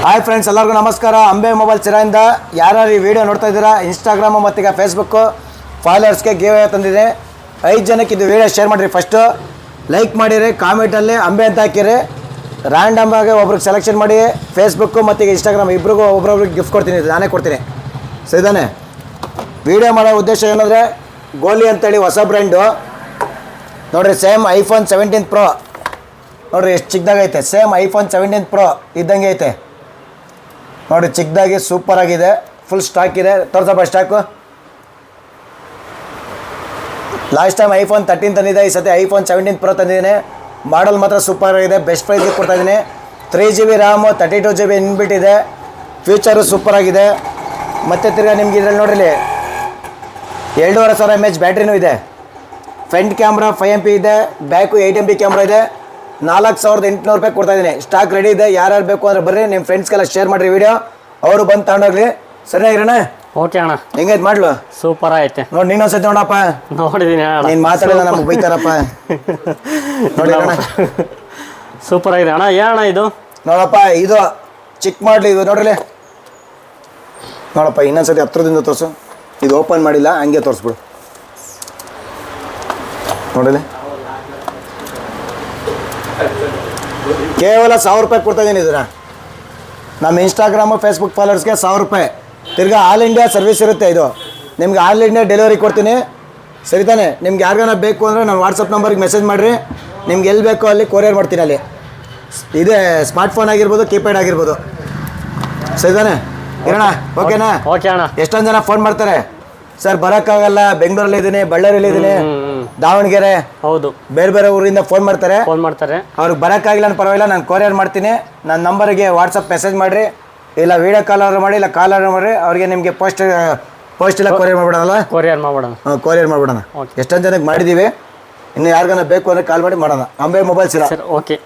Hi friends, ಎಲ್ಲರಿಗೂ ನಮಸ್ಕಾರ. Ambe mobile ಚಿರಾಯಿಂದ ಯಾರು ಈ ವಿಡಿಯೋ ನೋಡ್ತಾ ಇದ್ದೀರಾ, ಇನ್ಸ್ಟಾಗ್ರಾಮು ಮತ್ತು ಈಗ ಫೇಸ್ಬುಕ್ಕು ಫಾಲೋವರ್ಸ್ಗೆ ಗಿವ್ ತಂದಿದೆ. 5 ಜನಕ್ಕೆ ಇದು ವಿಡಿಯೋ ಶೇರ್ ಮಾಡಿರಿ. ಫಸ್ಟು ಲೈಕ್ ಮಾಡಿರಿ, ಕಾಮೆಂಟಲ್ಲಿ ಅಂಬೆ ಅಂತ ಹಾಕಿರಿ. ರ್ಯಾಂಡಮ್ ಆಗಿ ಒಬ್ರಿಗೆ ಸೆಲೆಕ್ಷನ್ ಮಾಡಿ ಫೇಸ್ಬುಕ್ಕು ಮತ್ತು ಈಗ ಇನ್ಸ್ಟಾಗ್ರಾಮ್ ಇಬ್ರಿಗೂ ಒಬ್ರೊಬ್ರಿಗೆ ಗಿಫ್ಟ್ ಕೊಡ್ತೀನಿ. ನಾನೇ ಕೊಡ್ತೀನಿ. ಸರಿತಾನೆ? ವಿಡಿಯೋ ಮಾಡೋ ಉದ್ದೇಶ ಏನಂದರೆ, ಗೋಲಿ ಅಂತೇಳಿ ಹೊಸ ಬ್ರ್ಯಾಂಡು ನೋಡಿರಿ. ಸೇಮ್ ಐಫೋನ್ 17 Pro ನೋಡಿರಿ, ಎಷ್ಟು ಚಿಕ್ಕದಾಗೈತೆ. ಸೇಮ್ ಐಫೋನ್ 17 Pro ಇದ್ದಂಗೆ ಐತೆ ನೋಡಿ. ಚಿಕ್ಕದಾಗಿ ಸೂಪರ್ ಆಗಿದೆ. ಫುಲ್ ಸ್ಟಾಕ್ ಇದೆ. ತೋರ್ಸಪ್ಪ ಸ್ಟಾಕು. ಲಾಸ್ಟ್ ಟೈಮ್ ಐಫೋನ್ 13 ತಂದಿದೆ, ಈ ಸತಿ ಐಫೋನ್ 17 Pro ತಂದಿದ್ದೀನಿ. ಮಾಡಲ್ ಮಾತ್ರ ಸೂಪರ್ ಆಗಿದೆ. ಬೆಸ್ಟ್ ಪ್ರೈಸ್ಗೆ ಕೊಡ್ತಾಯಿದ್ದೀನಿ. 3GB ರ್ಯಾಮು, 32GB ಇನ್ಬಿಟ್ ಇದೆ. ಫ್ಯೂಚರು ಸೂಪರ್ ಆಗಿದೆ. ಮತ್ತು ತಿರ್ಗಿ ನಿಮ್ಗೆ ಇದರಲ್ಲಿ ನೋಡ್ರಿ 2,500 mAh ಬ್ಯಾಟ್ರಿನೂ ಇದೆ. ಫ್ರಂಟ್ ಕ್ಯಾಮ್ರಾ 5MP ಇದೆ. ಬ್ಯಾಕು 8MP ಕ್ಯಾಮ್ರಾ ಇದೆ. 4,800 ರೂಪಾಯಿ ಕೊಡ್ತಾಯಿದ್ದೀನಿ. ಸ್ಟಾಕ್ ರೆಡಿ ಇದೆ. ಯಾರ್ಯಾರು ಬೇಕು ಅಂದರೆ ಬರ್ರಿ, ನಿಮ್ಮ ಫ್ರೆಂಡ್ಸ್ಗೆಲ್ಲ ಶೇರ್ ಮಾಡಿರಿ ವಿಡಿಯೋ. ಅವರು ಬಂದು ತಗೊಂಡೋಗ್ಲಿ. ಸರಿಯಾಗಿರೋಣ? ಓಕೆ ಅಣ್ಣ. ಹೆಂಗೈತೆ ಮಾಡ್ಲು? ಸೂಪರ್ ಐತೆ ನೋಡಿ. ನೀನು ಒಂದ್ಸತಿ ನೋಡಪ್ಪ. ನೋಡಿದೀನಿ. ನೀನು ಮಾತಾಡಿಲ್ಲ ನಮ್ಗೆ ಬೈತಾರಪ್ಪ. ನೋಡಿ ಅಣ್ಣ, ಸೂಪರ್ ಆಗಿದೆ ಅಣ್ಣ. ಏನಣ್ಣ ಇದು? ನೋಡಪ್ಪ, ಇದು ಚಿಕ್ಕ ಮಾಡಲಿ. ಇದು ನೋಡ್ರಿ ನೋಡಪ್ಪ. ಇನ್ನೊಂದ್ಸತಿ ಹತ್ರದಿಂದ ತೋರಿಸು. ಇದು ಓಪನ್ ಮಾಡಿಲ್ಲ, ಹಂಗೆ ತೋರಿಸ್ಬಿಡು. ನೋಡಿಲ್ಲ, ಕೇವಲ 1,000 ರೂಪಾಯಿ ಕೊಡ್ತಾಯಿದ್ದೀನಿ ಇದನ್ನ. ನಮ್ಮ ಇನ್ಸ್ಟಾಗ್ರಾಮು ಫೇಸ್ಬುಕ್ ಫಾಲೋವರ್ಸ್ಗೆ 1,000 ರೂಪಾಯಿ. ತಿರ್ಗಾ ಆಲ್ ಇಂಡಿಯಾ ಸರ್ವಿಸ್ ಇರುತ್ತೆ. ಇದು ನಿಮ್ಗೆ ಆಲ್ ಇಂಡಿಯಾ ಡೆಲಿವರಿ ಕೊಡ್ತೀನಿ. ಸರಿ ತಾನೆ? ನಿಮ್ಗೆ ಯಾರಿಗಾನ ಬೇಕು ಅಂದರೆ ನಾನು ವಾಟ್ಸಪ್ ನಂಬರ್ಗೆ ಮೆಸೇಜ್ ಮಾಡಿರಿ. ನಿಮ್ಗೆ ಎಲ್ಲಿ ಬೇಕೋ ಅಲ್ಲಿ ಕೊರಿಯರ್ ಮಾಡ್ತೀನಿ. ಅಲ್ಲಿ ಇದೇ ಸ್ಮಾರ್ಟ್ಫೋನ್ ಆಗಿರ್ಬೋದು, ಕೀಪ್ಯಾಡ್ ಆಗಿರ್ಬೋದು. ಸರಿ ತಾನೆ? ಇರೋಣ? ಓಕೆನಾ? ಓಕೆ ಅಣ್ಣ. ಎಷ್ಟೊಂದು ಜನ ಫೋನ್ ಮಾಡ್ತಾರೆ, ಸರ್ ಬರೋಕ್ಕಾಗಲ್ಲ, ಬೆಂಗಳೂರಲ್ಲಿ ಇದ್ದೀನಿ, ಬಳ್ಳಾರಿಯಲ್ಲಿ ಇದ್ದೀನಿ, ದಾವಣಗೆರೆ, ಹೌದು, ಬೇರೆ ಬೇರೆ ಊರಿಂದ ಫೋನ್ ಮಾಡ್ತಾರೆ. ಅವ್ರಿಗೆ ಬರೋಕ್ಕಾಗಿಲ್ಲ ಅಂತ ಪರವಾಗಿಲ್ಲ, ನಾನು ಕೊರಿಯರ್ ಮಾಡ್ತೀನಿ. ನನ್ನ ನಂಬರಿಗೆ ವಾಟ್ಸಪ್ ಮೆಸೇಜ್ ಮಾಡಿರಿ, ಇಲ್ಲ ವೀಡಿಯೋ ಕಾಲ್ ಆರ್ಡರ್ ಮಾಡಿ, ಇಲ್ಲ ಕಾಲ್ ಆರ್ಡರ್ ಮಾಡಿರಿ. ಅವ್ರಿಗೆ ನಿಮಗೆ ಪೋಸ್ಟ್ ಎಲ್ಲ ಕೊರಿಯರ್ ಮಾಡ್ಬಿಡೋಣ. ಕೊರಿಯರ್ ಮಾಡ್ಬಿಡೋಣ. ಎಷ್ಟೊಂದು ಜನಕ್ಕೆ ಮಾಡಿದ್ದೀವಿ. ಇನ್ನು ಯಾರಿಗಾನ ಬೇಕು ಅಂದರೆ ಕಾಲ್ ಮಾಡಿ ಮಾಡೋಣ. ಅಂಬೆ ಮೊಬೈಲ್ ಸಿರಾ. ಓಕೆ.